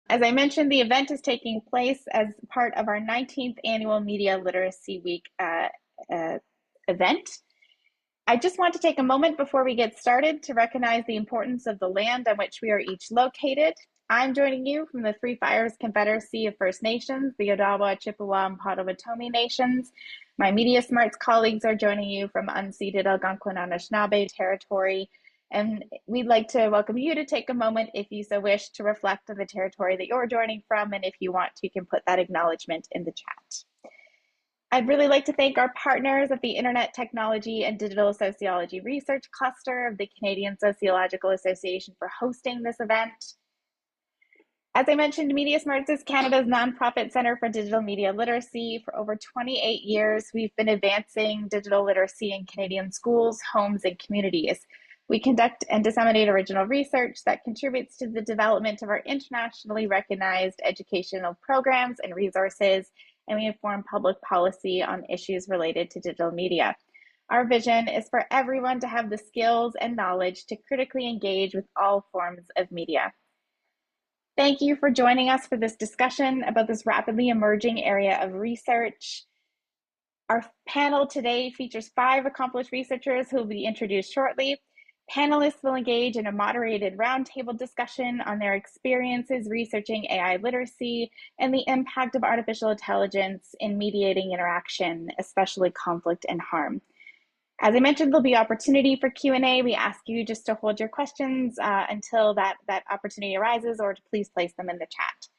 As I mentioned, the event is taking place as part of our 19th annual Media Literacy Week uh, event. I just want to take a moment before we get started to recognize the importance of the land on which we are each located. I'm joining you from the Three Fires Confederacy of First Nations, the Odawa, Chippewa, and Potawatomi Nations. My MediaSmarts colleagues are joining you from unceded Algonquin Anishinaabe territory. And we'd like to welcome you to take a moment, if you so wish, to reflect on the territory that you're joining from. And if you want to, you can put that acknowledgement in the chat. I'd really like to thank our partners at the Internet Technology and Digital Sociology Research Cluster of the Canadian Sociological Association for hosting this event. As I mentioned, MediaSmarts is Canada's nonprofit center for digital media literacy. For over 28 years, we've been advancing digital literacy in Canadian schools, homes, and communities. We conduct and disseminate original research that contributes to the development of our internationally recognized educational programs and resources, and we inform public policy on issues related to digital media. Our vision is for everyone to have the skills and knowledge to critically engage with all forms of media. Thank you for joining us for this discussion about this rapidly emerging area of research. Our panel today features 5 accomplished researchers who will be introduced shortly. Panelists will engage in a moderated roundtable discussion on their experiences researching AI literacy and the impact of artificial intelligence in mediating interaction, especially conflict and harm. As I mentioned, there'll be opportunity for Q&A. We ask you just to hold your questions until that opportunity arises, or to please place them in the chat.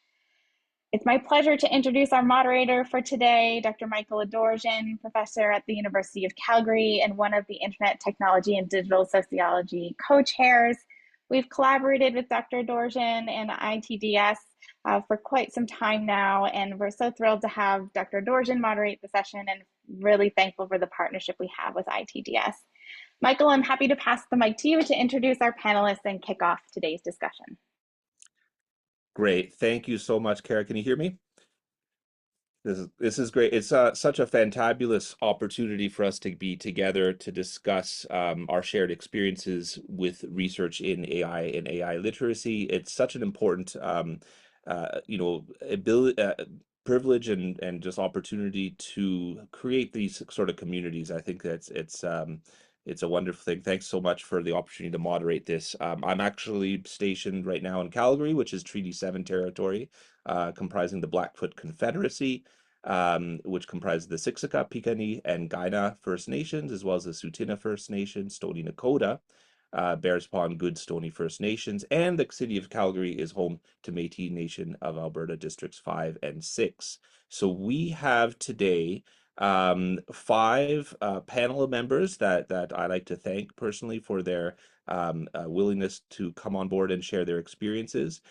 It's my pleasure to introduce our moderator for today, Dr. Michael Adorjan, professor at the University of Calgary and one of the Internet Technology and Digital Sociology co-chairs. We've collaborated with Dr. Adorjan and ITDS for quite some time now, and we're so thrilled to have Dr. Adorjan moderate the session and really thankful for the partnership we have with ITDS. Michael, I'm happy to pass the mic to you to introduce our panelists and kick off today's discussion. Great. Thank you so much, Kara. Can you hear me? This is great. It's such a fantabulous opportunity for us to be together to discuss our shared experiences with research in AI and AI literacy. It's such an important, privilege and just opportunity to create these sort of communities. I think that it's a wonderful thing. Thanks so much for the opportunity to moderate this. I'm actually stationed right now in Calgary, which is Treaty 7 territory, comprising the Blackfoot Confederacy, which comprises the Siksika, Piikani, and Kainai First Nations, as well as the Tsuut'ina First Nation, Stoney Nakoda, Bears Pond, Goodstoney First Nations, and the city of Calgary is home to Métis Nation of Alberta Districts 5 and 6. So we have today 5 panel members that I like to thank personally for their willingness to come on board and share their experiences.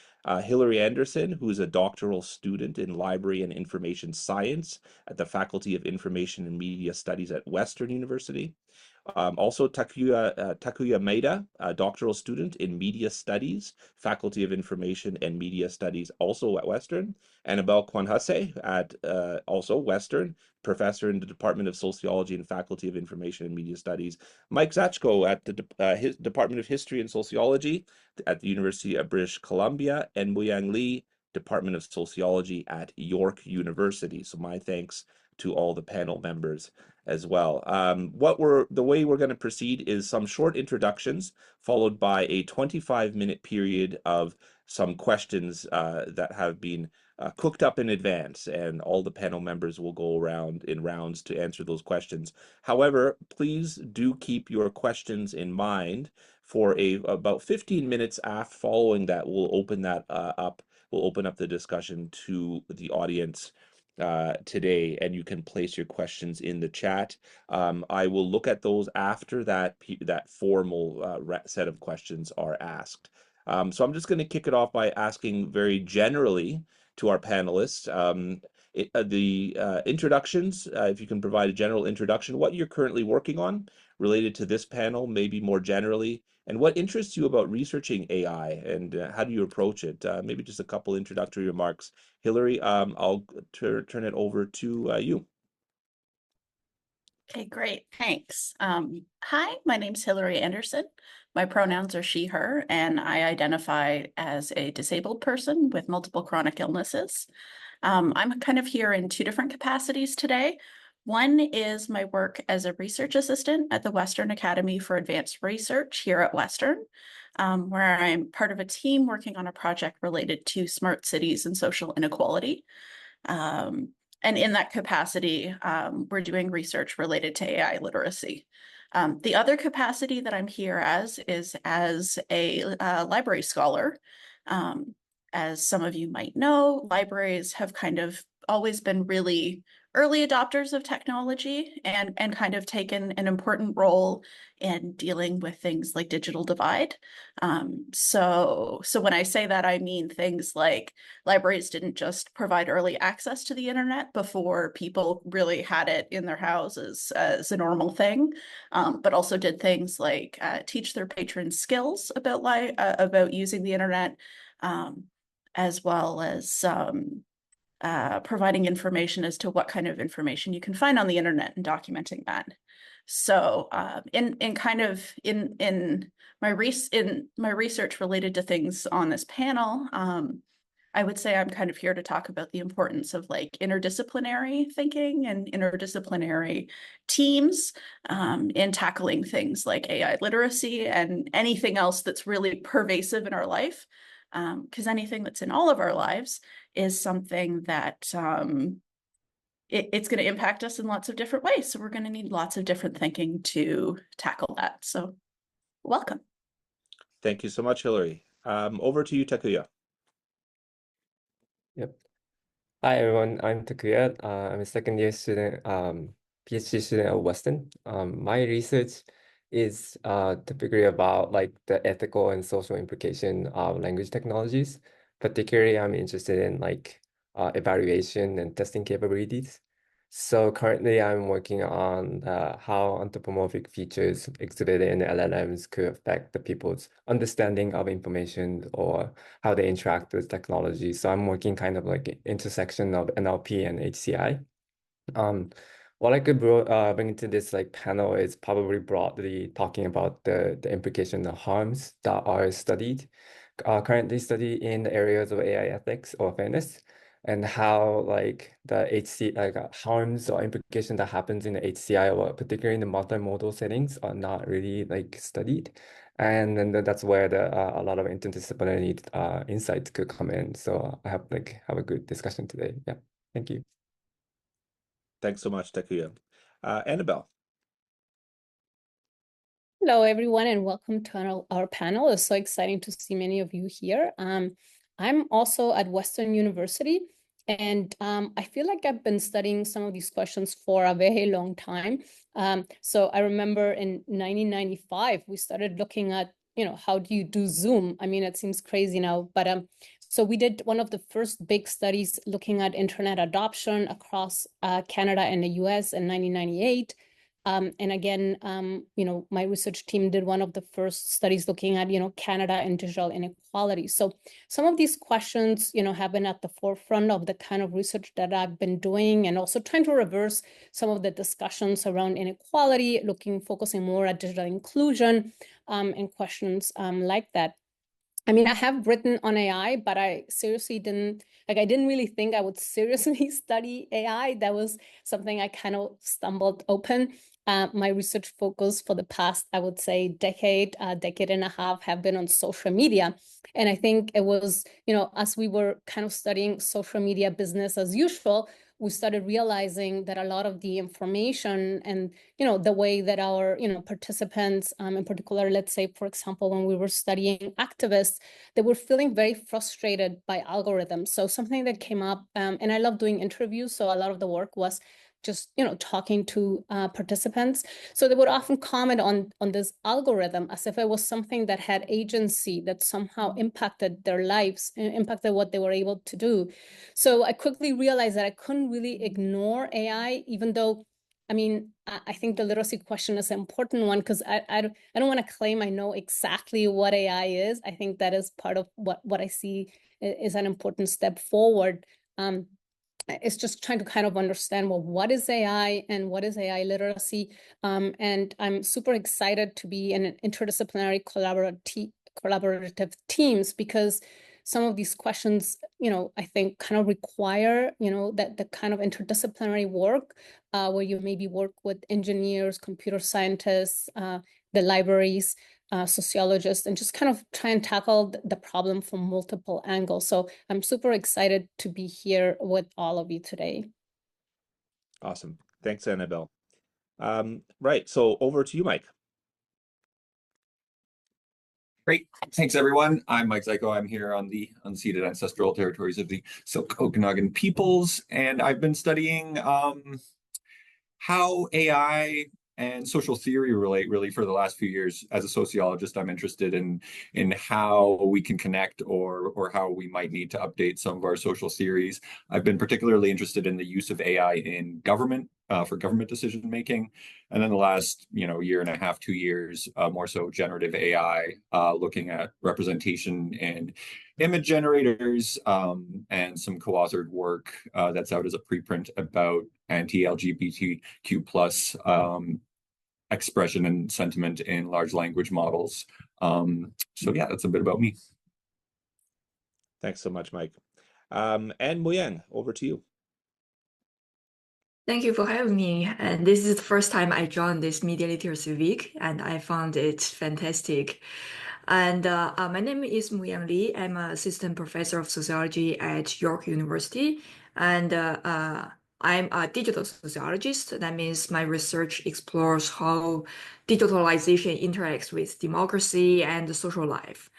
Hilary Anderson, who's a doctoral student in library and information science at the Faculty of Information and Media Studies at Western University. Also, Takuya Maeda, a doctoral student in Media Studies, Faculty of Information and Media Studies, also at Western. Annabelle Kwanhase at also Western, professor in the Department of Sociology and Faculty of Information and Media Studies. Mike Zachko at the Department of History and Sociology at the University of British Columbia, and Muyang Lee, Department of Sociology at York University. So my thanks to all the panel members as well. The way we're going to proceed is some short introductions, followed by a 25-minute period of some questions that have been cooked up in advance, and all the panel members will go around in rounds to answer those questions. However, please do keep your questions in mind for about 15 minutes following that. We'll open that up. We'll open up the discussion to the audience today, and you can place your questions in the chat. I will look at those after that formal set of questions are asked. So I'm just going to kick it off by asking very generally to our panelists the introductions, if you can provide a general introduction, what you're currently working on related to this panel, maybe more generally, and what interests you about researching AI, and how do you approach it? Maybe just a couple introductory remarks. Hilary, I'll turn it over to you. Okay, great. Thanks. Hi, my name's Hilary Anderson. My pronouns are she, her, and I identify as a disabled person with multiple chronic illnesses. I'm kind of here in two different capacities today. One is my work as a research assistant at the Western Academy for Advanced Research here at Western, where I'm part of a team working on a project related to smart cities and social inequality. And in that capacity, we're doing research related to AI literacy. The other capacity that I'm here as is as a library scholar. As some of you might know, libraries have kind of always been really early adopters of technology and kind of taken an important role in dealing with things like digital divide. So when I say that, I mean things like libraries didn't just provide early access to the internet before people really had it in their houses as a normal thing, but also did things like teach their patrons skills about using the internet, as well as providing information as to what kind of information you can find on the internet and documenting that. So in my research related to things on this panel, I would say I'm kind of here to talk about the importance of like interdisciplinary thinking and interdisciplinary teams in tackling things like AI literacy and anything else that's really pervasive in our life. Because anything that's in all of our lives is something that it's going to impact us in lots of different ways. So we're going to need lots of different thinking to tackle that. So welcome. Thank you so much, Hillary. Over to you, Takuya. Yep. Hi, everyone. I'm Takuya. I'm a second year student, PhD student at Western. My research is typically about like the ethical and social implication of language technologies. Particularly, I'm interested in like evaluation and testing capabilities. So currently, I'm working on how anthropomorphic features exhibited in LLMs could affect the people's understanding of information or how they interact with technology. So I'm working kind of like intersection of NLP and HCI. What I could bring into this like panel is probably broadly talking about the implication of harms that are currently studied in the areas of AI ethics or fairness, and how like the harms or implication that happens in the HCI or particularly in the multimodal settings are not really like studied. And then that's where a lot of interdisciplinary insights could come in. So I have a good discussion today. Yeah, thank you. Thanks so much, Takuya. Annabelle. Hello, everyone, and welcome to our panel. It's so exciting to see many of you here. I'm also at Western University, and I feel like I've been studying some of these questions for a very long time. So I remember in 1995, we started looking at, how do you do Zoom? I mean, it seems crazy now, but so we did one of the first big studies looking at internet adoption across Canada and the US in 1998. And again, my research team did one of the first studies looking at, Canada and digital inequality. So some of these questions, have been at the forefront of the kind of research that I've been doing, and also trying to reverse some of the discussions around inequality, focusing more at digital inclusion and questions like that. I mean, I have written on AI, but I seriously I didn't really think I would seriously study AI. That was something I kind of stumbled open. My research focus for the past, I would say, decade and a half have been on social media. And I think it was, as we were kind of studying social media business as usual, we started realizing that a lot of the information and, the way that our, participants, in particular, let's say, for example, when we were studying activists, they were feeling very frustrated by algorithms. So something that came up, and I love doing interviews, so a lot of the work was just, talking to participants. So they would often comment on this algorithm as if it was something that had agency, that somehow impacted their lives, impacted what they were able to do. So I quickly realized that I couldn't really ignore AI, even though, I mean, I think the literacy question is an important one, because I don't want to claim I know exactly what AI is. I think that is part of what I see is an important step forward. is just trying to kind of understand, well, what is AI and what is AI literacy? And I'm super excited to be in an interdisciplinary collaborative teams, because some of these questions, I think kind of require, that the kind of interdisciplinary work where you maybe work with engineers, computer scientists, the libraries, sociologists, and just kind of try and tackle the problem from multiple angles. So I'm super excited to be here with all of you today. Awesome. Thanks, Annabelle. Right, so over to you, Mike. Great. Thanks, everyone. I'm Mike Zyko. I'm here on the unceded ancestral territories of the Silk Okanagan peoples, and I've been studying how AI and social theory relate really for the last few years. As a sociologist, I'm interested in how we can connect or how we might need to update some of our social theories. I've been particularly interested in the use of AI in government for government decision making. And then the last, year and a half, 2 years, more so generative AI, looking at representation and image generators, and some co-authored work that's out as a preprint about anti-LGBTQ plus expression and sentiment in large language models. So yeah, that's a bit about me. Thanks so much, Mike. And Muyang, over to you. Thank you for having me. And this is the first time I joined this Media Literacy Week, and I found it fantastic. And my name is Muyang Li. I'm an assistant professor of sociology at York University. And I'm a digital sociologist. That means my research explores how digitalization interacts with democracy and social life.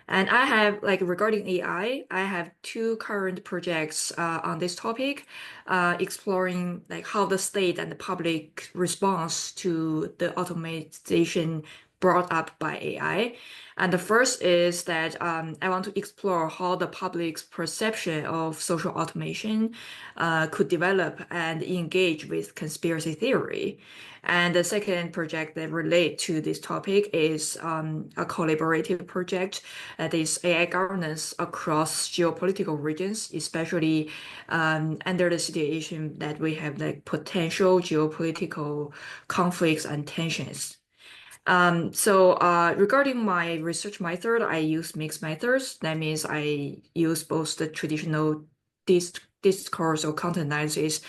And I have, regarding AI, I have 2 current projects on this topic, exploring how the state and the public response to the automation brought up by AI. And the first is that I want to explore how the public's perception of social automation could develop and engage with conspiracy theory. And the second project that relates to this topic is a collaborative project that is AI governance across geopolitical regions, especially under the situation that we have potential geopolitical conflicts and tensions. So regarding my research method, I use mixed methods. That means I use both the traditional discourse or content analysis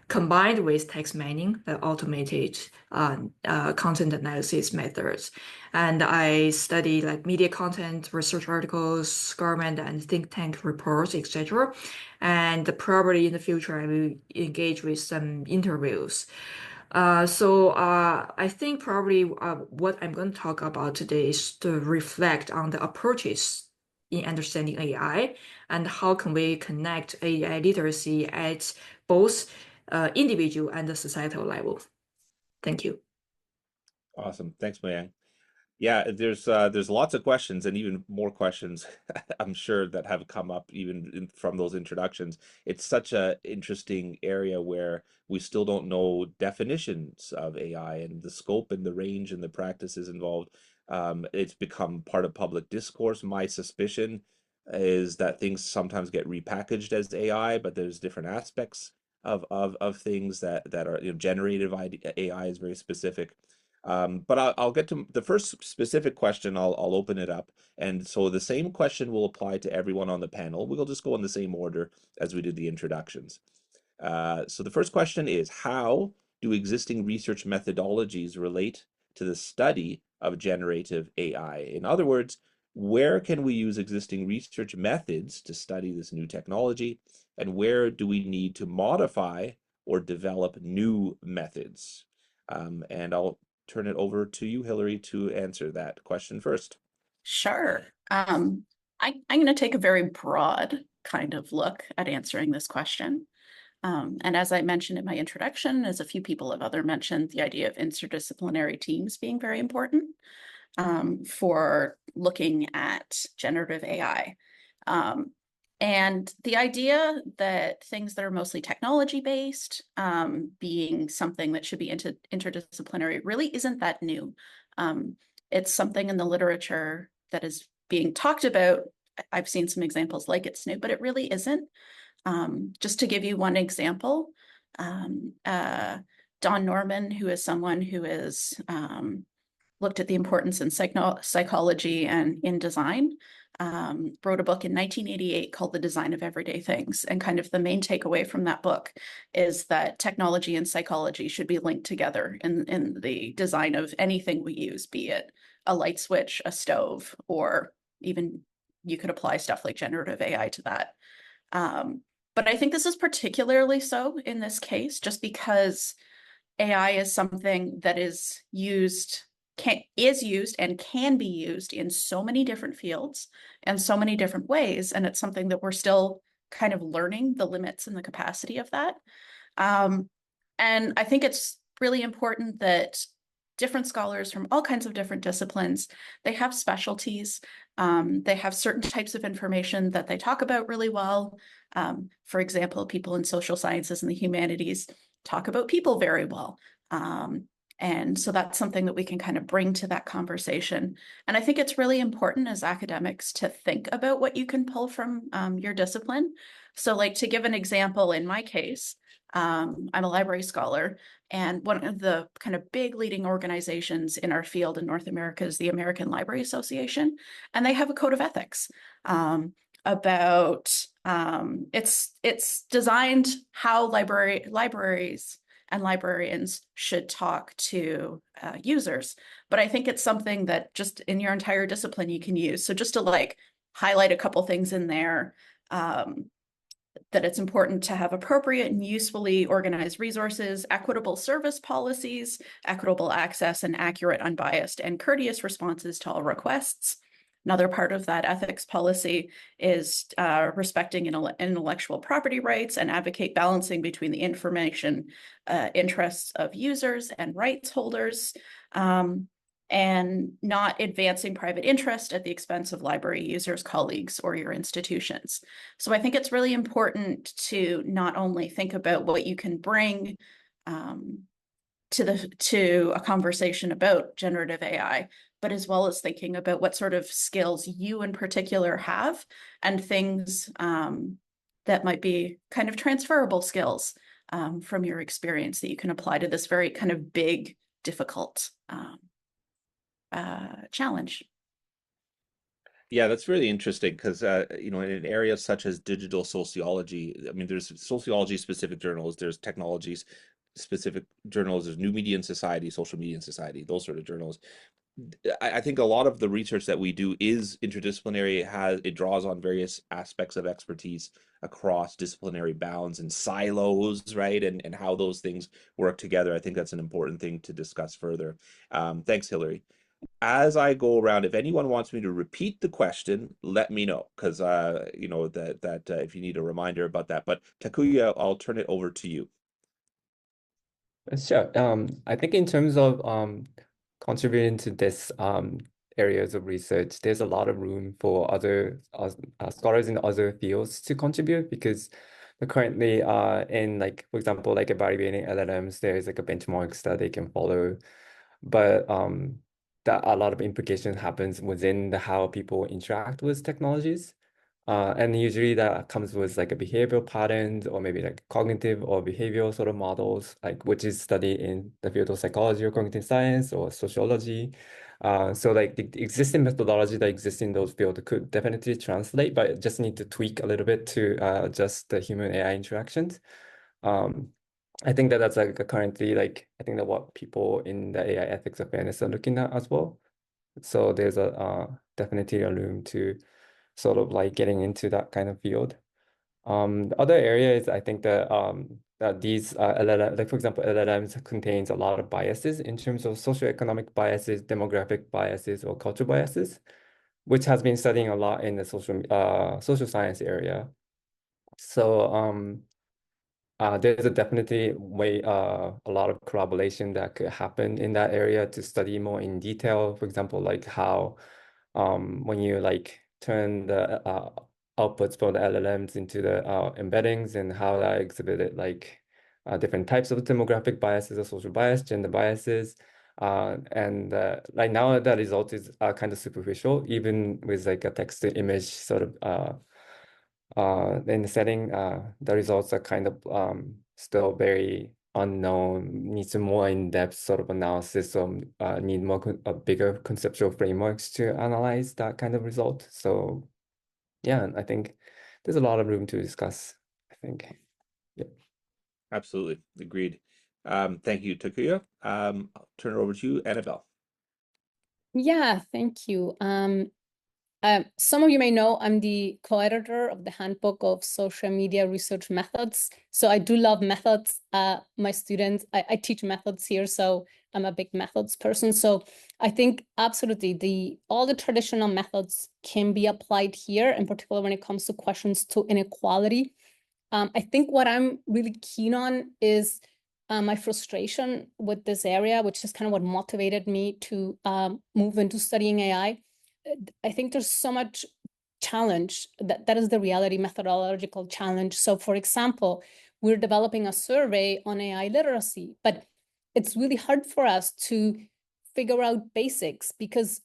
combined with text mining, the automated content analysis methods. And I study media content, research articles, government and think tank reports, etc. And probably in the future, I will engage with some interviews. So I think probably what I'm going to talk about today is to reflect on the approaches in understanding AI and how can we connect AI literacy at both individual and the societal level. Thank you. Awesome. Thanks, Muyang. Yeah, there's lots of questions and even more questions I'm sure that have come up even from those introductions. It's such an interesting area where we still don't know definitions of AI and the scope and the range and the practices involved. It's become part of public discourse. My suspicion is that things sometimes get repackaged as AI, but there's different aspects of things that are, generative AI is very specific. But I'll get to the first specific question. I'll open it up. And so the same question will apply to everyone on the panel. We'll just go in the same order as we did the introductions. So the first question is, how do existing research methodologies relate to the study of generative AI? In other words, where can we use existing research methods to study this new technology? And where do we need to modify or develop new methods? And I'll turn it over to you, Hillary, to answer that question first. Sure. I'm going to take a very broad kind of look at answering this question. And as I mentioned in my introduction, as a few people have other mentioned, the idea of interdisciplinary teams being very important for looking at generative AI. And the idea that things that are mostly technology-based being something that should be interdisciplinary really isn't that new. It's something in the literature that is being talked about. I've seen some examples like it's new, but it really isn't. Just to give you one example, Don Norman, who is someone who is looked at the importance in psychology and in design, wrote a book in 1988 called The Design of Everyday Things. And kind of the main takeaway from that book is that technology and psychology should be linked together in the design of anything we use, be it a light switch, a stove, or even you could apply stuff like generative AI to that. But I think this is particularly so in this case, just because AI is something that is used and can be used in so many different fields and so many different ways. And it's something that we're still kind of learning the limits and the capacity of that. And I think it's really important that different scholars from all kinds of different disciplines, they have specialties. They have certain types of information that they talk about really well. For example, people in social sciences and the humanities talk about people very well. And so that's something that we can kind of bring to that conversation. And I think it's really important as academics to think about what you can pull from your discipline. So like to give an example, in my case, I'm a library scholar, and one of the kind of big leading organizations in our field in North America is the American Library Association, and they have a code of ethics about it's designed how libraries and librarians should talk to users. But I think it's something that just in your entire discipline you can use. So just to like highlight a couple things in there, that it's important to have appropriate and usefully organized resources, equitable service policies, equitable access, and accurate, unbiased, and courteous responses to all requests. Another part of that ethics policy is respecting intellectual property rights and advocate balancing between the information interests of users and rights holders, and not advancing private interest at the expense of library users, colleagues, or your institutions. So I think it's really important to not only think about what you can bring to a conversation about generative AI, but as well as thinking about what sort of skills you in particular have and things that might be kind of transferable skills from your experience that you can apply to this very kind of big, difficult challenge. Yeah, that's really interesting because in an area such as digital sociology, I mean, there's sociology specific journals, there's technologies specific journals, there's New Media and Society, Social Media and Society, those sort of journals. I think a lot of the research that we do is interdisciplinary. It draws on various aspects of expertise across disciplinary bounds and silos, right? And how those things work together. I think that's an important thing to discuss further. Thanks, Hillary. As I go around, if anyone wants me to repeat the question, let me know, because if you need a reminder about that. But Takuya, I'll turn it over to you. Sure. I think in terms of contributing to this areas of research, there's a lot of room for other scholars in other fields to contribute, because currently in, like, for example, like evaluating LLMs, there's like a benchmarks that they can follow, but that a lot of implication happens within the how people interact with technologies. And usually that comes with like a behavioral patterns or maybe like cognitive or behavioral sort of models, like which is studied in the field of psychology or cognitive science or sociology. So like the existing methodology that exists in those fields could definitely translate, but just need to tweak a little bit to adjust the human AI interactions. I think that's like currently, like, I think that what people in the AI ethics of fairness are looking at as well. So there's definitely a room to sort of like getting into that kind of field. The other area is, I think that these LLM, like for example, LLMs contains a lot of biases in terms of socioeconomic biases, demographic biases, or cultural biases, which has been studying a lot in the social science area. So there's a definitely a lot of collaboration that could happen in that area to study more in detail. For example, like how when you like turn the outputs from the LLMs into the embeddings, and how that exhibited like different types of demographic biases or social bias, gender biases. And right now the result is kind of superficial, even with like a text to image sort of in the setting, the results are kind of still very unknown, needs a more in-depth sort of analysis, so need a bigger conceptual frameworks to analyze that kind of result. So yeah, I think there's a lot of room to discuss, I think. Yeah. Absolutely. Agreed. Thank you, Takuya. I'll turn it over to you, Annabelle. Yeah, thank you. Some of you may know I'm the co-editor of the Handbook of Social Media Research Methods. So I do love methods. My students, I teach methods here, so I'm a big methods person. So I think absolutely all the traditional methods can be applied here, in particular when it comes to questions to inequality. I think what I'm really keen on is my frustration with this area, which is kind of what motivated me to move into studying AI. I think there's so much challenge that is the reality, methodological challenge. So for example, we're developing a survey on AI literacy, but it's really hard for us to figure out basics because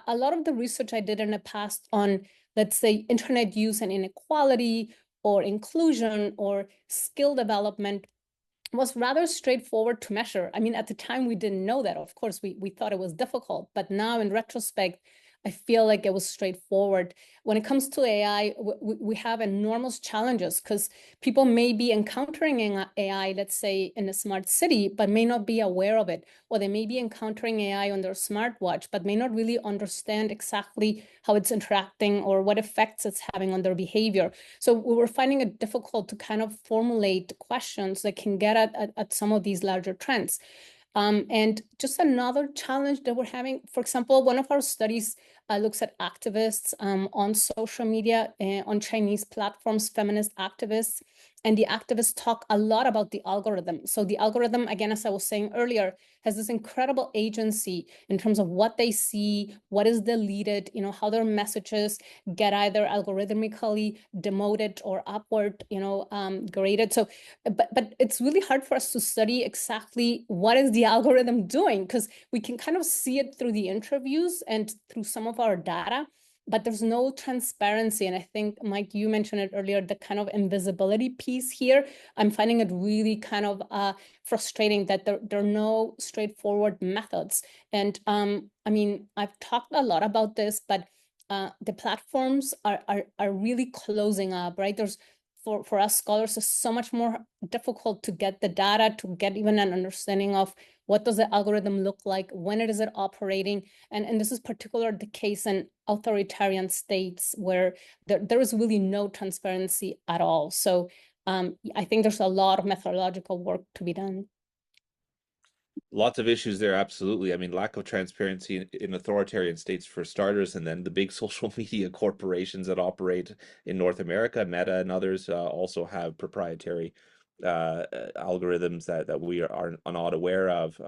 a lot of the research I did in the past on, let's say, internet use and inequality or inclusion or skill development was rather straightforward to measure. I mean, at the time, we didn't know that. Of course, we thought it was difficult, but now in retrospect, I feel like it was straightforward. When it comes to AI, we have enormous challenges because people may be encountering AI, let's say, in a smart city, but may not be aware of it. Or they may be encountering AI on their smartwatch, but may not really understand exactly how it's interacting or what effects it's having on their behavior. So we were finding it difficult to kind of formulate questions that can get at some of these larger trends. And just another challenge that we're having, for example, one of our studies looks at activists on social media, on Chinese platforms, feminist activists, and the activists talk a lot about the algorithm. So the algorithm, again, as I was saying earlier, has this incredible agency in terms of what they see, what is deleted, how their messages get either algorithmically demoted or upward, graded. So, but it's really hard for us to study exactly what is the algorithm doing, because we can kind of see it through the interviews and through some of our data, but there's no transparency. And I think, Mike, you mentioned it earlier, the kind of invisibility piece here. I'm finding it really kind of frustrating that there are no straightforward methods. And I mean, I've talked a lot about this, but the platforms are really closing up, right? There's for us scholars, it's so much more difficult to get the data, to get even an understanding of what does the algorithm look like, when is it operating, and this is particularly the case in authoritarian states where there is really no transparency at all. So I think there's a lot of methodological work to be done. Lots of issues there, absolutely. I mean, lack of transparency in authoritarian states for starters, and then the big social media corporations that operate in North America, Meta and others, also have proprietary algorithms that we are not aware of.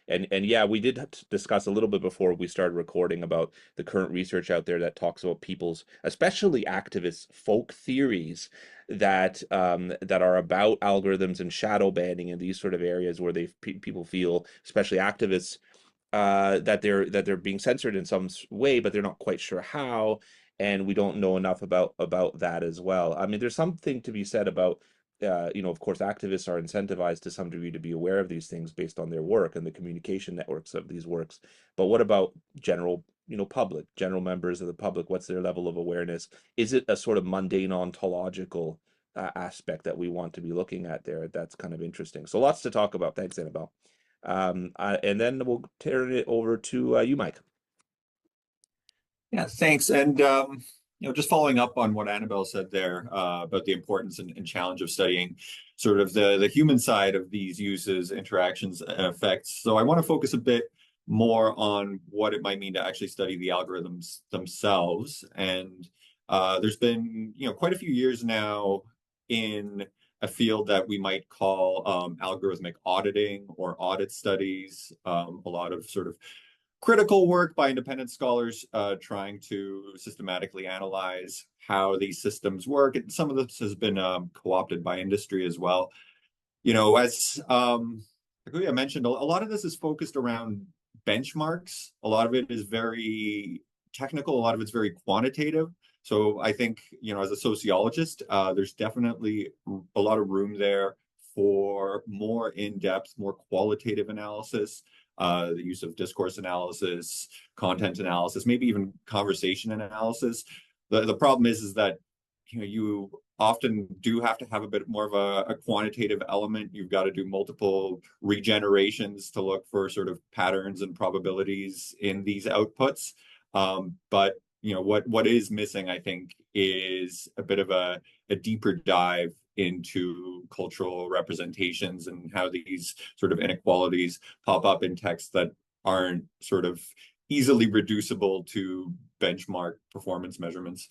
And yeah, we did discuss a little bit before we started recording about the current research out there that talks about people's, especially activists, folk theories that that are about algorithms and shadow banning and these sort of areas where people feel, especially activists, that they're being censored in some way, but they're not quite sure how, and we don't know enough about that as well. I mean, there's something to be said about of course, activists are incentivized to some degree to be aware of these things based on their work and the communication networks of these works. But what about general general members of the public? What's their level of awareness? Is it a sort of mundane ontological aspect that we want to be looking at there? That's kind of interesting. So lots to talk about. Thanks, Annabelle. And then we'll turn it over to you, Mike. Yeah, thanks. And just following up on what Annabelle said there about the importance and challenge of studying sort of the human side of these uses, interactions, and effects. So I want to focus a bit more on what it might mean to actually study the algorithms themselves. And there's been, quite a few years now in a field that we might call algorithmic auditing or audit studies, a lot of sort of critical work by independent scholars trying to systematically analyze how these systems work. And some of this has been co-opted by industry as well. As Takuya mentioned, a lot of this is focused around benchmarks. A lot of it is very technical. A lot of it's very quantitative. So I think, as a sociologist, there's definitely a lot of room there for more in-depth, more qualitative analysis, the use of discourse analysis, content analysis, maybe even conversation analysis. The problem is that you often do have to have a bit more of a quantitative element. You've got to do multiple regenerations to look for sort of patterns and probabilities in these outputs. But what is missing, I think, is a bit of a deeper dive into cultural representations and how these sort of inequalities pop up in texts that aren't sort of easily reducible to benchmark performance measurements.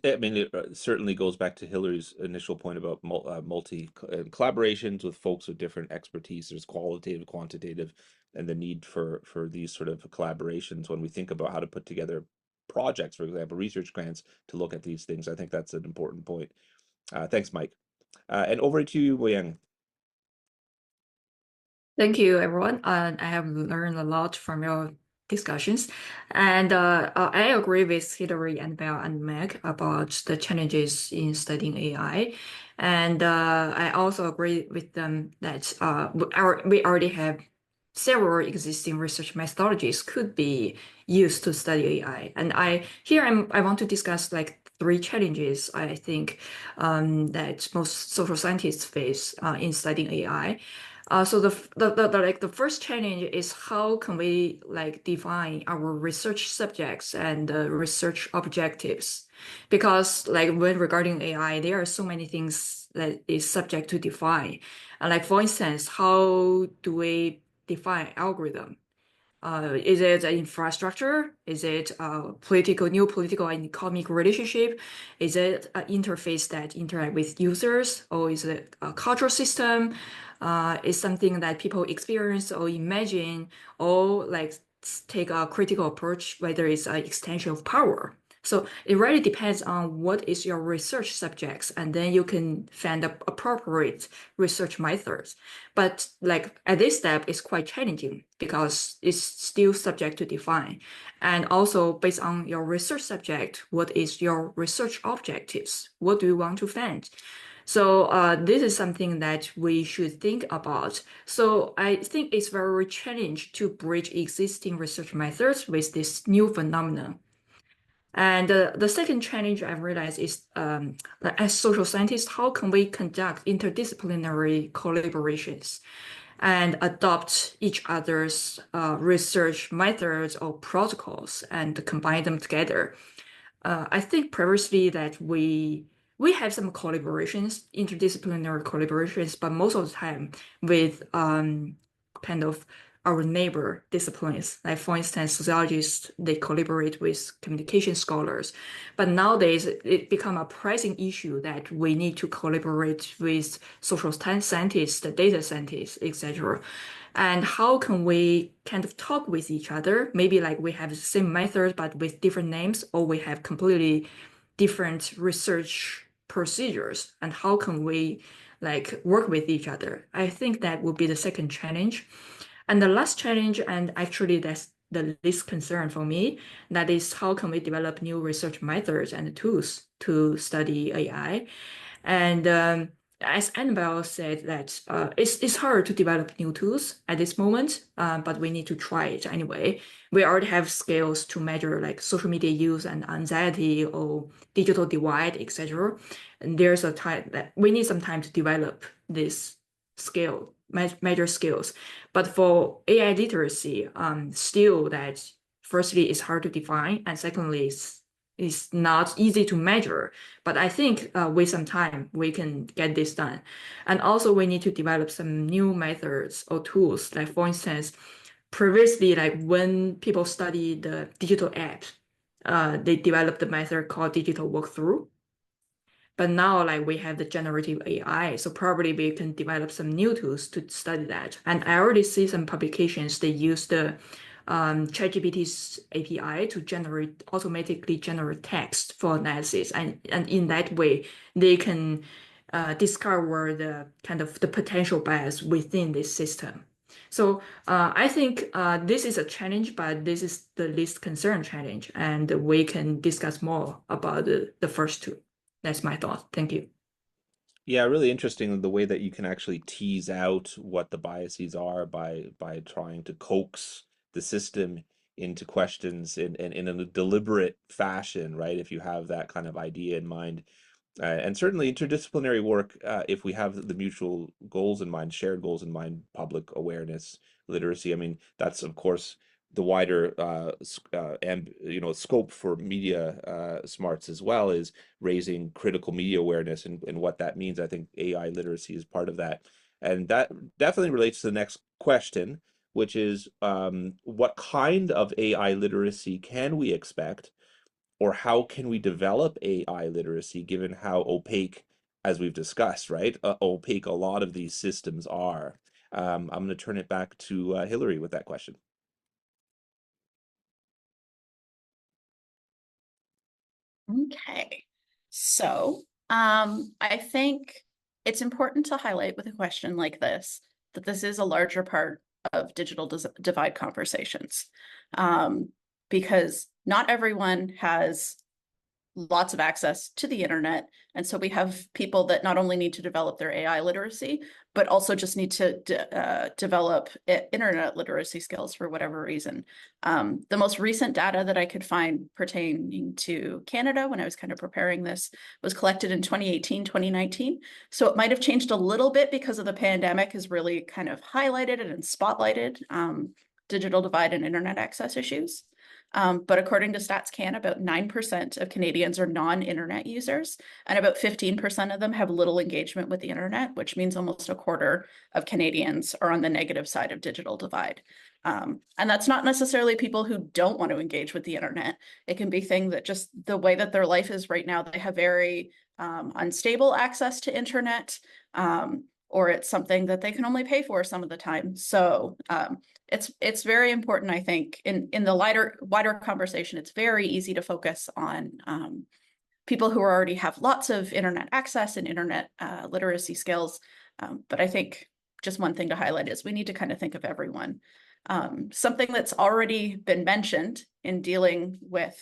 I mean, it certainly goes back to Hillary's initial point about multi collaborations with folks with different expertise. There's qualitative, quantitative, and the need for these sort of collaborations when we think about how to put together projects, for example, research grants to look at these things. I think that's an important point. Thanks, Mike. And over to you, Wei-Yang. Thank you, everyone. I have learned a lot from your discussions, and I agree with Hillary and Belle and Meg about the challenges in studying AI, and I also agree with them that we already have several existing research methodologies could be used to study AI, and I want to discuss like 3 challenges I think that most social scientists face in studying AI. So the first challenge is how can we like define our research subjects and research objectives? Because like when regarding AI, there are so many things that is subject to define. Like for instance, how do we define algorithm? Is it an infrastructure? Is it a new political and economic relationship? Is it an interface that interact with users? Or is it a cultural system? Is something that people experience or imagine, or like take a critical approach, whether it's an extension of power? So it really depends on what is your research subjects, and then you can find the appropriate research methods. But like at this step, it's quite challenging because it's still subject to define. And also based on your research subject, what is your research objectives? What do you want to find? So this is something that we should think about. So I think it's very challenging to bridge existing research methods with this new phenomenon. And the second challenge I've realized is, as social scientists, how can we conduct interdisciplinary collaborations and adopt each other's research methods or protocols and combine them together? I think previously that we have some collaborations, interdisciplinary collaborations, but most of the time with kind of our neighbor disciplines. Like for instance, sociologists, they collaborate with communication scholars. But nowadays, it become a pressing issue that we need to collaborate with social scientists, data scientists, etc. And how can we kind of talk with each other? Maybe like we have the same method, but with different names, or we have completely different research procedures. And how can we like work with each other? I think that would be the second challenge. And the last challenge, and actually that's the least concern for me, that is how can we develop new research methods and tools to study AI? And as Annabelle said, that it's hard to develop new tools at this moment, but we need to try it anyway. We already have scales to measure like social media use and anxiety or digital divide, etc. And there's a time that we need some time to develop this scale, measure skills. But for AI literacy, still that firstly it's hard to define, and secondly it's not easy to measure. But I think with some time we can get this done. And also we need to develop some new methods or tools. Like for instance, previously, like when people study the digital app, they developed a method called digital walkthrough. But now, like we have the generative AI, so probably we can develop some new tools to study that. And I already see some publications, they use the ChatGPT's API to automatically generate text for analysis. And in that way, they can discover the kind of the potential bias within this system. So I think this is a challenge, but this is the least concern challenge, and we can discuss more about the first two. That's my thought. Thank you. Yeah, really interesting the way that you can actually tease out what the biases are by trying to coax the system into questions in a deliberate fashion, right? If you have that kind of idea in mind. And certainly interdisciplinary work, if we have the mutual goals in mind, shared goals in mind, public awareness, literacy. I mean, that's of course the wider and scope for media smarts as well is raising critical media awareness and what that means. I think AI literacy is part of that, and that definitely relates to the next question, which is what kind of AI literacy can we expect? Or how can we develop AI literacy given how opaque, as we've discussed, right? Opaque a lot of these systems are. I'm going to turn it back to Hillary with that question. Okay, so I think it's important to highlight with a question like this that this is a larger part of digital divide conversations, because not everyone has lots of access to the internet. And so we have people that not only need to develop their AI literacy, but also just need to develop internet literacy skills for whatever reason. The most recent data that I could find pertaining to Canada when I was kind of preparing this was collected in 2018, 2019. So it might have changed a little bit because of the pandemic has really kind of highlighted it and spotlighted digital divide and internet access issues. But according to StatsCan, about 9% of Canadians are non-internet users, and about 15% of them have little engagement with the internet, which means almost a quarter of Canadians are on the negative side of digital divide. And that's not necessarily people who don't want to engage with the internet. It can be things that just the way that their life is right now, they have very unstable access to internet, or it's something that they can only pay for some of the time. So it's very important, I think, in the wider conversation. It's very easy to focus on people who already have lots of internet access and internet literacy skills. But I think just one thing to highlight is we need to kind of think of everyone. Something that's already been mentioned in dealing with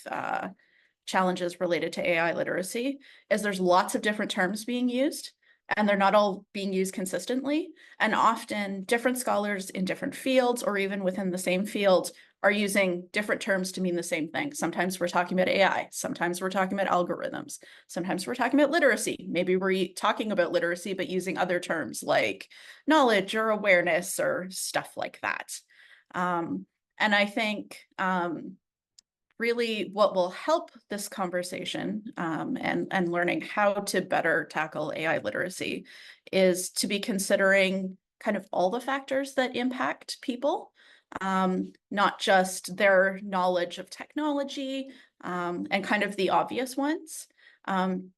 challenges related to AI literacy is there's lots of different terms being used, and they're not all being used consistently. And often different scholars in different fields or even within the same field are using different terms to mean the same thing. Sometimes we're talking about AI, sometimes we're talking about algorithms, sometimes we're talking about literacy. Maybe we're talking about literacy, but using other terms like knowledge or awareness or stuff like that. And I think really what will help this conversation and learning how to better tackle AI literacy is to be considering kind of all the factors that impact people, not just their knowledge of technology and kind of the obvious ones.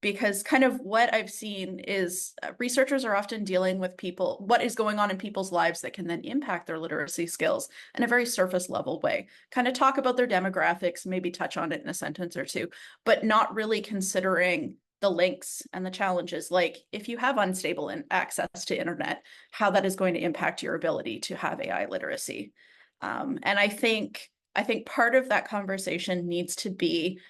Because kind of what I've seen is researchers are often dealing with people, what is going on in people's lives that can then impact their literacy skills in a very surface level way. Kind of talk about their demographics, maybe touch on it in a sentence or two, but not really considering the links and the challenges, like if you have unstable access to internet, how that is going to impact your ability to have AI literacy. And I think part of that conversation needs to be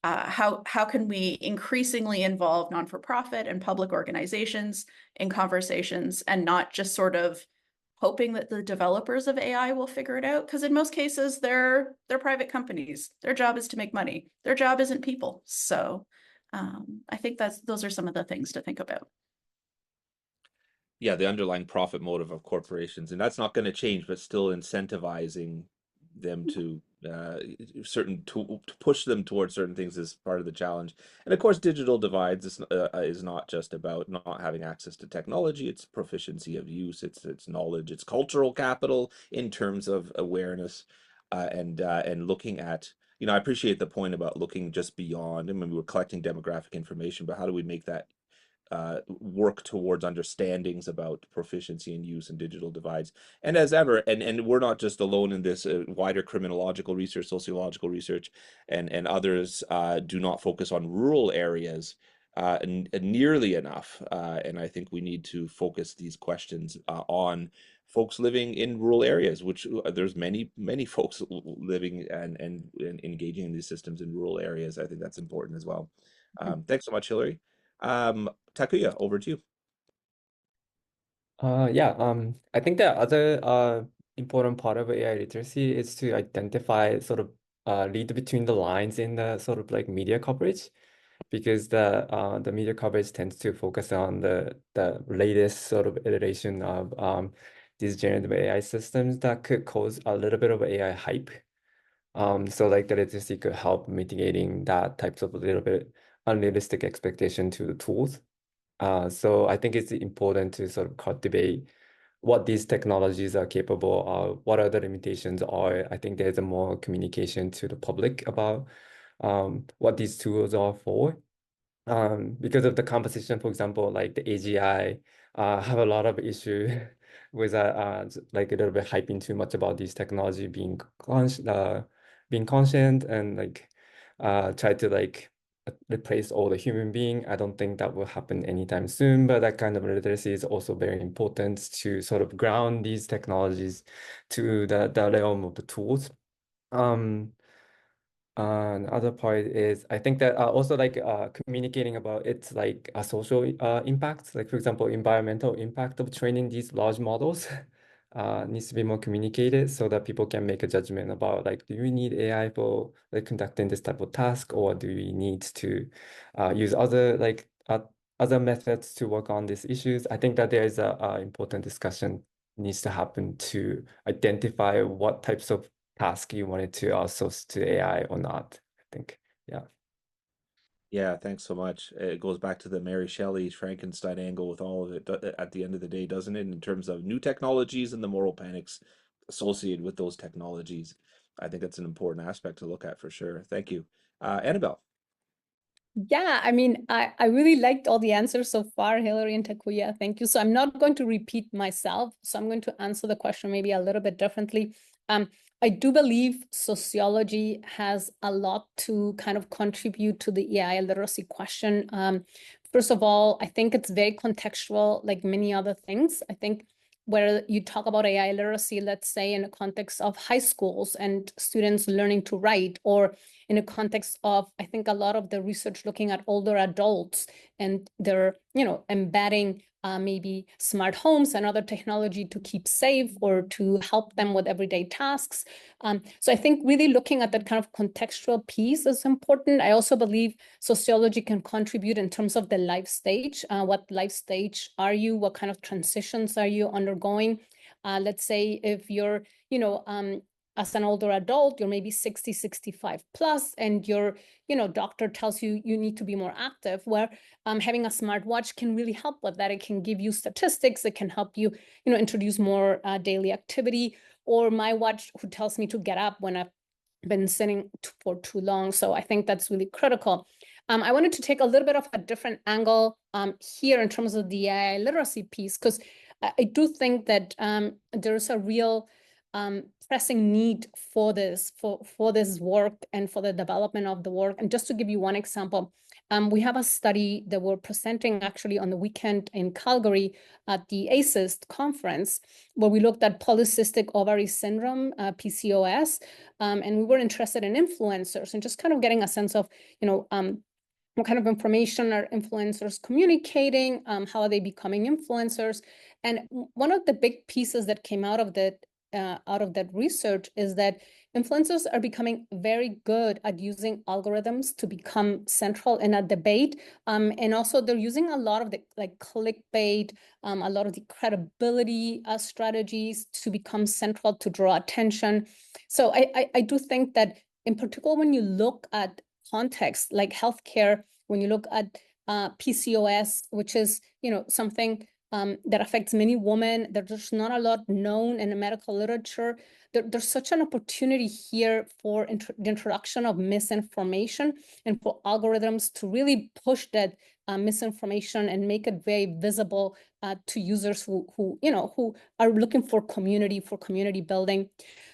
how can we increasingly involve non-for-profit and public organizations in conversations and not just sort of hoping that the developers of AI will figure it out? Because in most cases, they're private companies. Their job is to make money. Their job isn't people. So I think those are some of the things to think about. Yeah, the underlying profit motive of corporations, and that's not going to change, but still incentivizing them to to push them towards certain things is part of the challenge. And of course, digital divides is not just about not having access to technology. It's proficiency of use. It's knowledge. It's cultural capital in terms of awareness and looking at. I appreciate the point about looking just beyond. I mean, we're collecting demographic information, but how do we make that work towards understandings about proficiency and use and digital divides? And as ever, and we're not just alone in this, wider criminological research, sociological research, and others do not focus on rural areas nearly enough. And I think we need to focus these questions on folks living in rural areas, which there's many folks living and engaging in these systems in rural areas. I think that's important as well. Thanks so much, Hillary. Takuya, over to you. I think the other important part of AI literacy is to identify sort of read between the lines in the sort of like media coverage, because the media coverage tends to focus on the latest sort of iteration of these generative AI systems that could cause a little bit of AI hype. So like the literacy could help mitigating that types of a little bit unrealistic expectation to the tools. So I think it's important to sort of cultivate what these technologies are capable of, what other limitations are. I think there's a more communication to the public about what these tools are for. Because of the composition, for example, like the AGI have a lot of issue with like a little bit hyping too much about these technology being conscient and like try to like replace all the human being. I don't think that will happen anytime soon, but that kind of literacy is also very important to sort of ground these technologies to the realm of the tools. The other part is I think that also like communicating about its like a social impact, like for example, environmental impact of training these large models needs to be more communicated so that people can make a judgment about like, do we need AI for like conducting this type of task, or do we need to use other like other methods to work on these issues? I think that there is a important discussion needs to happen to identify what types of task you wanted to outsource to AI or not, I think. Yeah. Yeah, thanks so much. It goes back to the Mary Shelley Frankenstein angle with all of it at the end of the day, doesn't it? In terms of new technologies and the moral panics associated with those technologies. I think that's an important aspect to look at for sure. Thank you. Annabelle. Yeah, I mean, I really liked all the answers so far, Hillary and Takuya. Thank you. So I'm not going to repeat myself. So I'm going to answer the question maybe a little bit differently. I do believe sociology has a lot to kind of contribute to the AI literacy question. First of all, I think it's very contextual, like many other things. I think where you talk about AI literacy, let's say in the context of high schools and students learning to write, or in a context of, I think a lot of the research looking at older adults and they're, embedding maybe smart homes and other technology to keep safe or to help them with everyday tasks. So I think really looking at that kind of contextual piece is important. I also believe sociology can contribute in terms of the life stage. What life stage are you? What kind of transitions are you undergoing? Let's say if you're, as an older adult, you're maybe 60, 65 plus, and your, doctor tells you you need to be more active, where having a smartwatch can really help with that. It can give you statistics. It can help you, introduce more daily activity, or my watch who tells me to get up when I've been sitting for too long. So I think that's really critical. I wanted to take a little bit of a different angle here in terms of the AI literacy piece, because I do think that there's a real pressing need for this, for this work and for the development of the work. And just to give you one example, we have a study that we're presenting actually on the weekend in Calgary at the ACEST conference, where we looked at polycystic ovary syndrome, PCOS, and we were interested in influencers and just kind of getting a sense of, what kind of information are influencers communicating? How are they becoming influencers? And one of the big pieces that came out of that research is that influencers are becoming very good at using algorithms to become central in a debate. And also they're using a lot of the like clickbait, a lot of the credibility strategies to become central to draw attention. So I do think that in particular, when you look at context like healthcare, when you look at PCOS, which is, something that affects many women, there's just not a lot known in the medical literature. There's such an opportunity here for the introduction of misinformation and for algorithms to really push that misinformation and make it very visible to users who are looking for community building.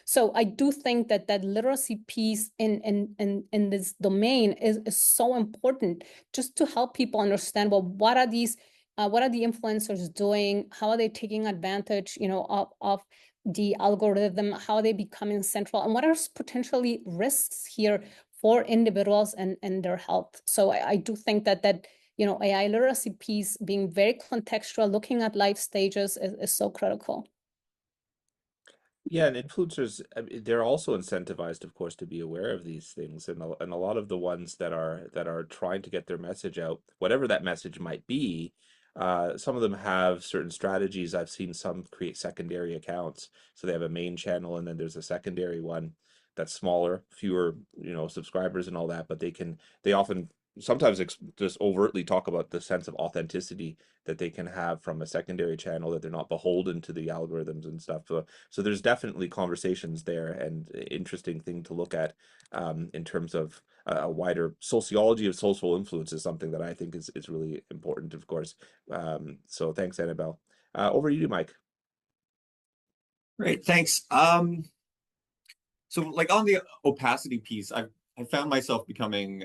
So I do think that that literacy piece in this domain is so important, just to help people understand, well, what are these What are the influencers doing? How are they taking advantage, of the algorithm? How are they becoming central? And what are potentially risks here for individuals and their health? So I do think that AI literacy piece, being very contextual, looking at life stages is so critical. Yeah, and influencers, I mean, they're also incentivized, of course, to be aware of these things, and a lot of the ones that are trying to get their message out, whatever that message might be, some of them have certain strategies. I've seen some create secondary accounts, so they have a main channel, and then there's a secondary one that's smaller, fewer, subscribers and all that, but they often sometimes just overtly talk about the sense of authenticity that they can have from a secondary channel, that they're not beholden to the algorithms and stuff. So there's definitely conversations there, and interesting thing to look at in terms of a wider sociology of social influence is something that I think is really important, of course. So thanks, Annabelle. Over to you, Mike. Great, thanks. So like on the opacity piece, I found myself becoming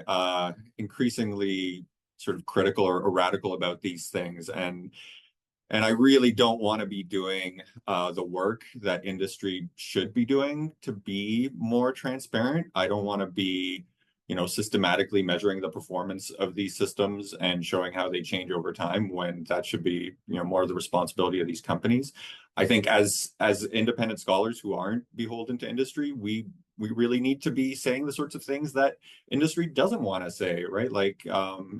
increasingly sort of critical or radical about these things, and I really don't want to be doing the work that industry should be doing to be more transparent. I don't want to be, systematically measuring the performance of these systems and showing how they change over time, when that should be, more of the responsibility of these companies. I think as independent scholars who aren't beholden to industry, we really need to be saying the sorts of things that industry doesn't want to say, right? Like,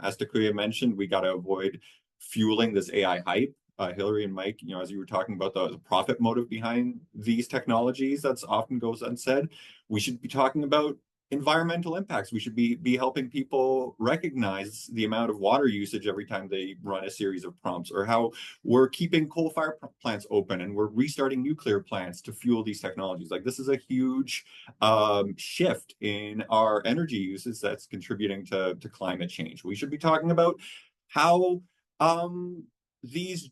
as Takuya mentioned, we got to avoid fueling this AI hype. Hillary and Mike, as you were talking about the profit motive behind these technologies, that's often goes unsaid. We should be talking about environmental impacts. We should be helping people recognize the amount of water usage every time they run a series of prompts, or how we're keeping coal-fired plants open and we're restarting nuclear plants to fuel these technologies. Like, this is a huge shift in our energy uses that's contributing to climate change. We should be talking about how these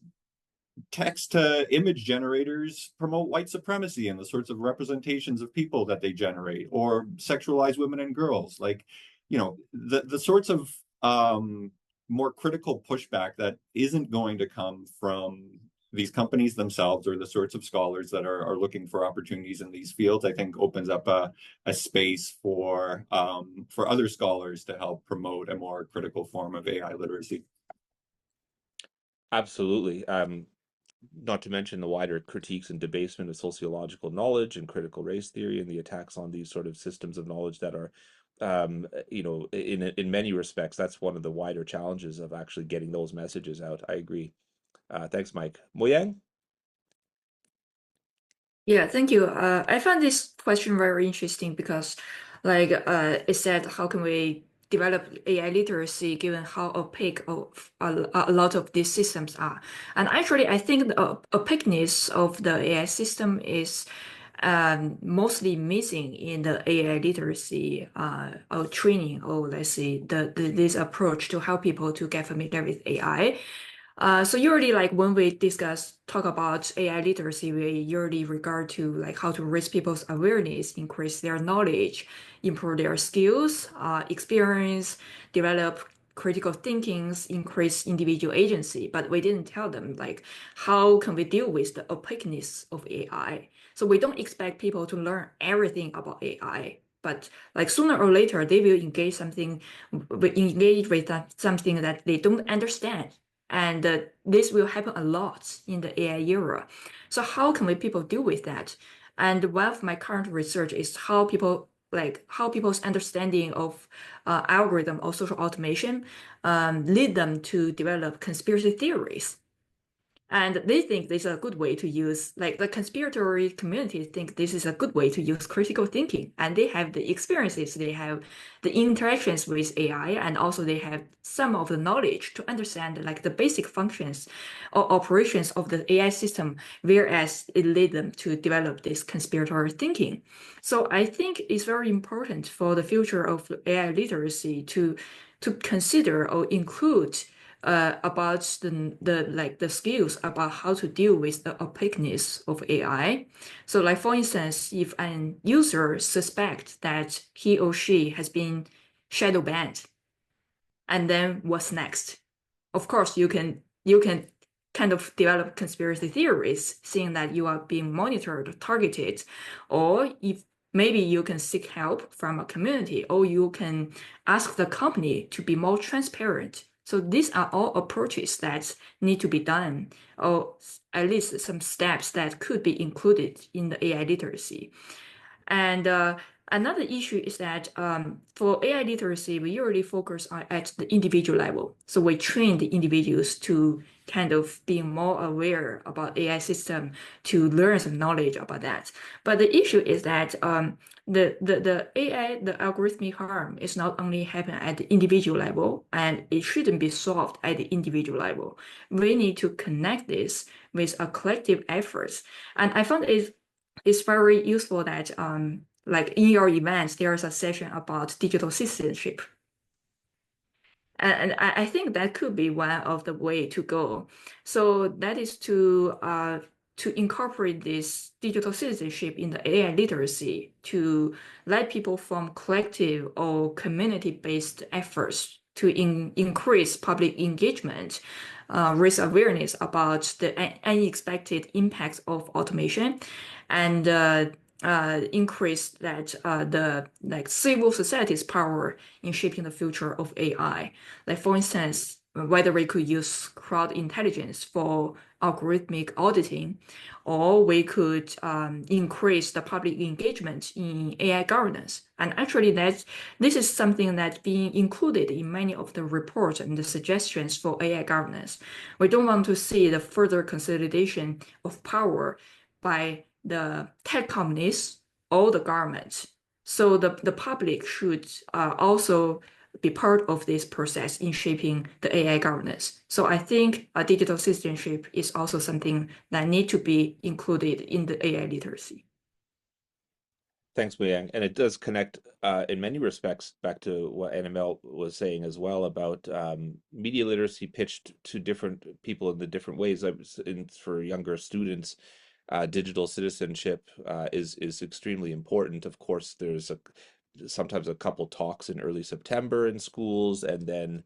text-to-image generators promote white supremacy and the sorts of representations of people that they generate, or sexualize women and girls. Like, the sorts of more critical pushback that isn't going to come from these companies themselves, or the sorts of scholars that are looking for opportunities in these fields, I think opens up a space for other scholars to help promote a more critical form of AI literacy. Absolutely. Not to mention the wider critiques and debasement of sociological knowledge and critical race theory, and the attacks on these sort of systems of knowledge that are, in many respects, that's one of the wider challenges of actually getting those messages out. I agree. Thanks, Mike. Moyang? Yeah, thank you. I found this question very interesting because, like, it said, how can we develop AI literacy given how opaque a lot of these systems are? And actually, I think the opaqueness of the AI system is mostly missing in the AI literacy or training, or let's say this approach to help people to get familiar with AI. So usually, like, when we talk about AI literacy, we usually regard to like how to raise people's awareness, increase their knowledge, improve their skills, experience, develop critical thinkings, increase individual agency. But we didn't tell them like how can we deal with the opaqueness of AI. So we don't expect people to learn everything about AI. But like sooner or later, they will engage with something that they don't understand. And this will happen a lot in the AI era. So how can people deal with that? And one of my current research is how people's understanding of algorithm or social automation lead them to develop conspiracy theories. And they think this is a good way to use, like, the conspiratory community think this is a good way to use critical thinking. And they have the experiences, they have the interactions with AI, and also they have some of the knowledge to understand like the basic functions or operations of the AI system, whereas it led them to develop this conspiratory thinking. So I think it's very important for the future of AI literacy to consider or include about the skills about how to deal with the opaqueness of AI. So like, for instance, if an user suspects that he or she has been shadow banned, and then what's next? Of course, you can you can kind of develop conspiracy theories, seeing that you are being monitored, targeted, or if maybe you can seek help from a community, or you can ask the company to be more transparent. So these are all approaches that need to be done, or at least some steps that could be included in the AI literacy. And another issue is that for AI literacy, we usually focus on at the individual level. So we train the individuals to kind of be more aware about AI system, to learn some knowledge about that. But the issue is that the AI, the algorithmic harm is not only happen at the individual level, and it shouldn't be solved at the individual level. We need to connect this with a collective efforts. And I found it's very useful that like in your events, there's a session about digital citizenship. And I think that could be one of the way to go. So that is to incorporate this digital citizenship in the AI literacy, to let people form collective or community-based efforts to increase public engagement, raise awareness about the unexpected impacts of automation, and increase that the like civil society's power in shaping the future of AI. Like for instance, whether we could use crowd intelligence for algorithmic auditing, or we could increase the public engagement in AI governance. And actually, this is something that's being included in many of the reports and the suggestions for AI governance. We don't want to see the further consolidation of power by the tech companies or the government. So the public should also be part of this process in shaping the AI governance. So I think digital citizenship is also something that need to be included in the AI literacy. Thanks, Muyang. And it does connect in many respects back to what NML was saying as well about media literacy pitched to different people in the different ways. For younger students, digital citizenship is extremely important. Of course, there's sometimes a couple talks in early September in schools, and then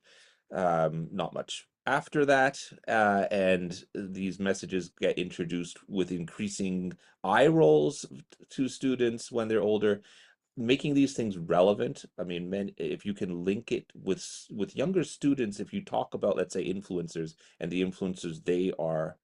not much after that. And these messages get introduced with increasing eye rolls to students when they're older, making these things relevant. I mean, if you can link it with younger students, if you talk about, let's say, influencers and the influencers they are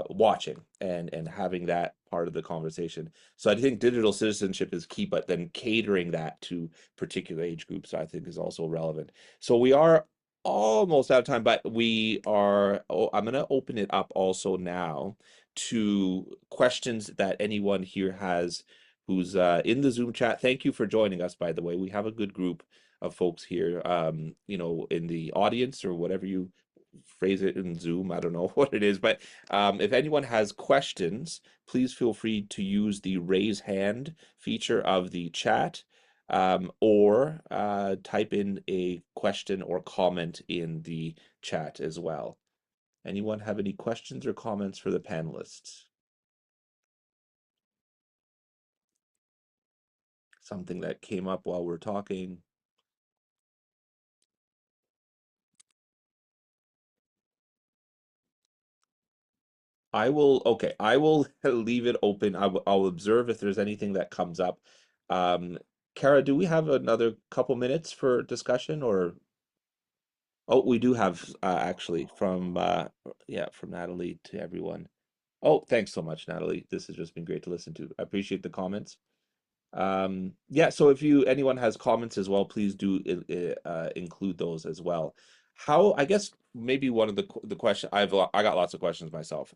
watching, and having that part of the conversation. So I think digital citizenship is key, but then catering that to particular age groups, I think, is also relevant. So we are almost out of time, but I'm going to open it up also now to questions that anyone here has who's in the Zoom chat. Thank you for joining us, by the way. We have a good group of folks here, in the audience, or whatever you phrase it in Zoom. I don't know what it is, but if anyone has questions, please feel free to use the raise hand feature of the chat, or type in a question or comment in the chat as well. Anyone have any questions or comments for the panelists? Something that came up while we're talking? I will leave it open. I'll observe if there's anything that comes up. Kara, do we have another couple minutes for discussion, or? Oh, we do have actually from Natalie to everyone. Oh, thanks so much, Natalie. This has just been great to listen to. I appreciate the comments. So if anyone has comments as well, please do include those as well. I guess maybe one of the question I got lots of questions myself,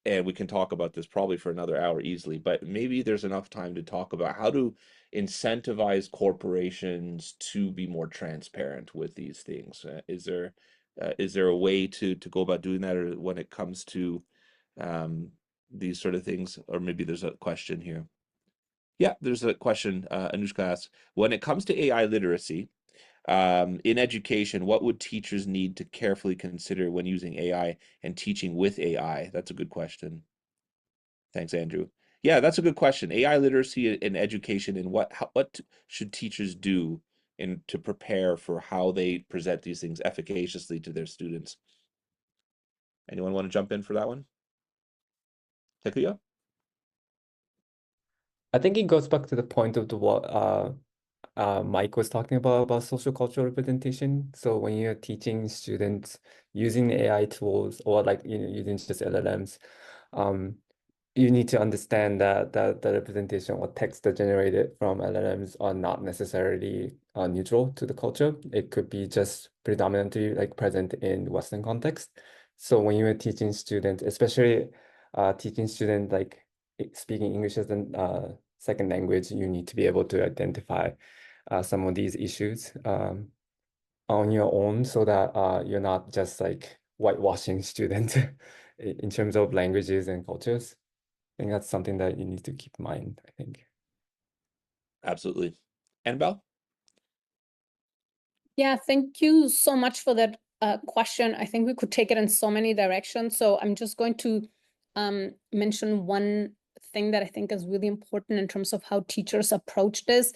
and we can talk about this probably for another hour easily, but maybe there's enough time to talk about how to incentivize corporations to be more transparent with these things. Is there a way to go about doing that, or when it comes to these sort of things? Or maybe there's a question here. Yeah, there's a question. Anushka asks, when it comes to AI literacy, in education, what would teachers need to carefully consider when using AI and teaching with AI? That's a good question. Thanks, Andrew. Yeah, that's a good question. AI literacy in education, and what should teachers do to prepare for how they present these things efficaciously to their students? Anyone want to jump in for that one? Takuya? I think it goes back to the point of what Mike was talking about social cultural representation. So when you're teaching students using AI tools or like using just LLMs, you need to understand that the representation or text that generated from LLMs are not necessarily neutral to the culture. It could be just predominantly like present in Western context. So when you're teaching students, especially teaching students like speaking English as a second language, you need to be able to identify some of these issues on your own so that you're not just like whitewashing students in terms of languages and cultures. I think that's something that you need to keep in mind, I think. Absolutely. Annabelle? Yeah, thank you so much for that question. I think we could take it in so many directions. So I'm just going to mention one thing that I think is really important in terms of how teachers approach this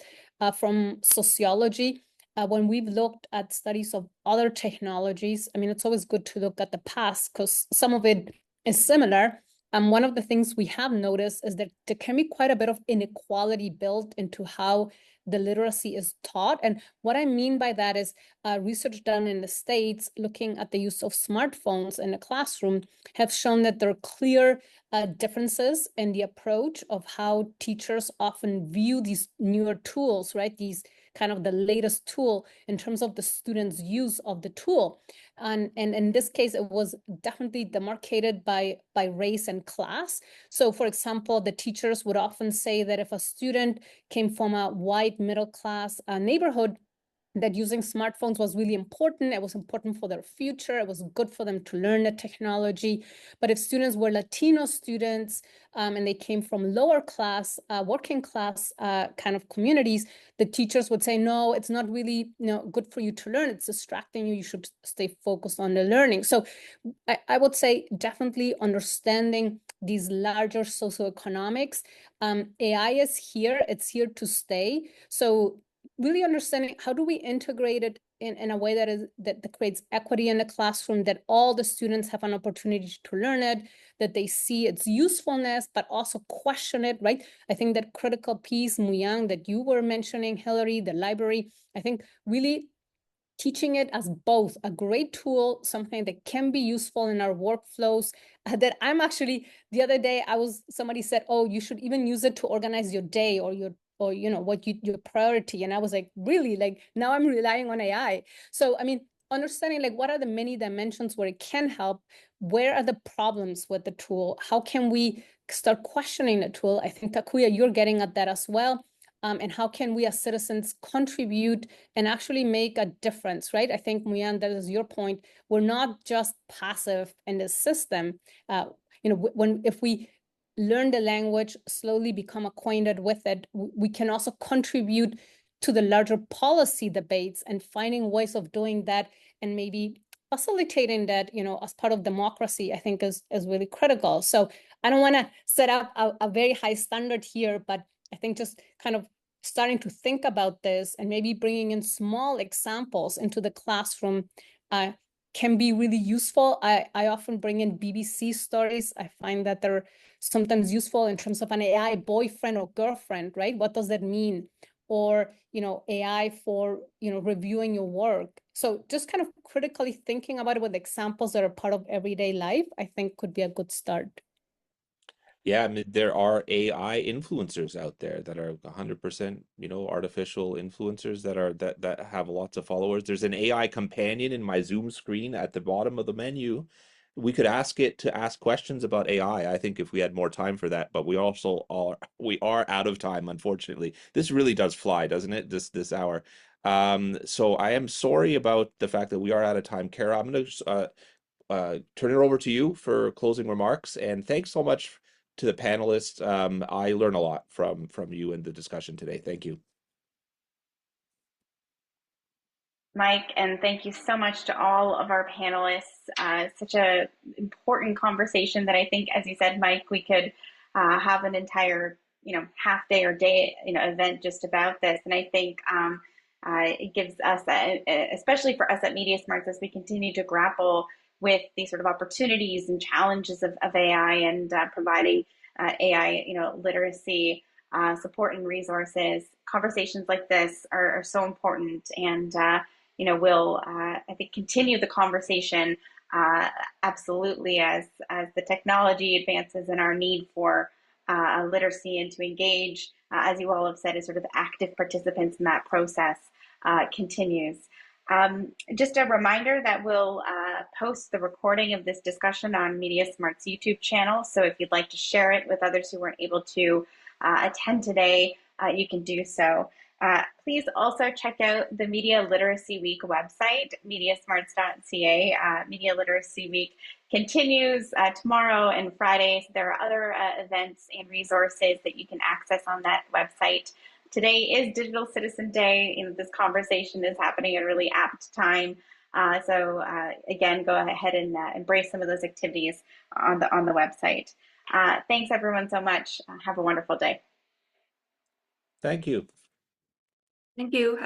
from sociology. When we've looked at studies of other technologies, I mean, it's always good to look at the past because some of it is similar. One of the things we have noticed is that there can be quite a bit of inequality built into how the literacy is taught. And what I mean by that is research done in the States looking at the use of smartphones in the classroom have shown that there are clear differences in the approach of how teachers often view these newer tools, right? These kind of the latest tool in terms of the students' use of the tool. And in this case, it was definitely demarcated by race and class. So for example, the teachers would often say that if a student came from a white middle class neighborhood, that using smartphones was really important. It was important for their future. It was good for them to learn the technology. But if students were Latino students and they came from lower class, working class kind of communities, the teachers would say, no, it's not really good for you to learn. It's distracting you. You should stay focused on the learning. So I would say definitely understanding these larger socioeconomics. AI is here. It's here to stay. So really understanding how do we integrate it in a way that creates equity in the classroom, that all the students have an opportunity to learn it, that they see its usefulness, but also question it, right? I think that critical piece, Muyang, that you were mentioning, Hillary, the library, I think really teaching it as both a great tool, something that can be useful in our workflows, that I'm actually, the other day, somebody said, oh, you should even use it to organize your day or your priority. And I was like, really? Like now I'm relying on AI. So, I mean, understanding like what are the many dimensions where it can help, where are the problems with the tool, how can we start questioning the tool? I think Takuya, you're getting at that as well. And how can we as citizens contribute and actually make a difference, right? I think, Muyan, that is your point. We're not just passive in this system. If we learn the language, slowly become acquainted with it, we can also contribute to the larger policy debates and finding ways of doing that and maybe facilitating that, as part of democracy, I think is really critical. So I don't want to set up a very high standard here, but I think just kind of starting to think about this and maybe bringing in small examples into the classroom can be really useful. I often bring in BBC stories. I find that they're sometimes useful in terms of an AI boyfriend or girlfriend, right? What does that mean? Or, AI for, reviewing your work. So just kind of critically thinking about it with examples that are part of everyday life, I think could be a good start. Yeah, I mean, there are AI influencers out there that are 100%, artificial influencers that have lots of followers. There's an AI companion in my Zoom screen at the bottom of the menu. We could ask it to ask questions about AI. I think if we had more time for that, but we are out of time, unfortunately. This really does fly, doesn't it? This hour. So I am sorry about the fact that we are out of time. Kara, I'm going to turn it over to you for closing remarks, and thanks so much to the panelists. I learn a lot from you in the discussion today. Thank you. Mike, and thank you so much to all of our panelists. Such a important conversation that I think, as you said, Mike, we could have an entire, half day or day, event just about this. And I think it gives us, especially for us at MediaSmarts, as we continue to grapple with these sort of opportunities and challenges of AI, and providing AI, literacy support and resources. Conversations like this are so important, and will I think continue the conversation absolutely as the technology advances and our need for literacy and to engage, as you all have said, as sort of active participants in that process continues. Just a reminder that we'll post the recording of this discussion on MediaSmarts YouTube channel. So if you'd like to share it with others who weren't able to attend today, you can do so. Please also check out the Media Literacy Week website, mediasmarts.ca. Media Literacy Week continues tomorrow and Friday. So there are other events and resources that you can access on that website. Today is Digital Citizen Day. This conversation is happening at a really apt time. So again, go ahead and embrace some of those activities on the website. Thanks everyone so much. Have a wonderful day. Thank you. Thank you.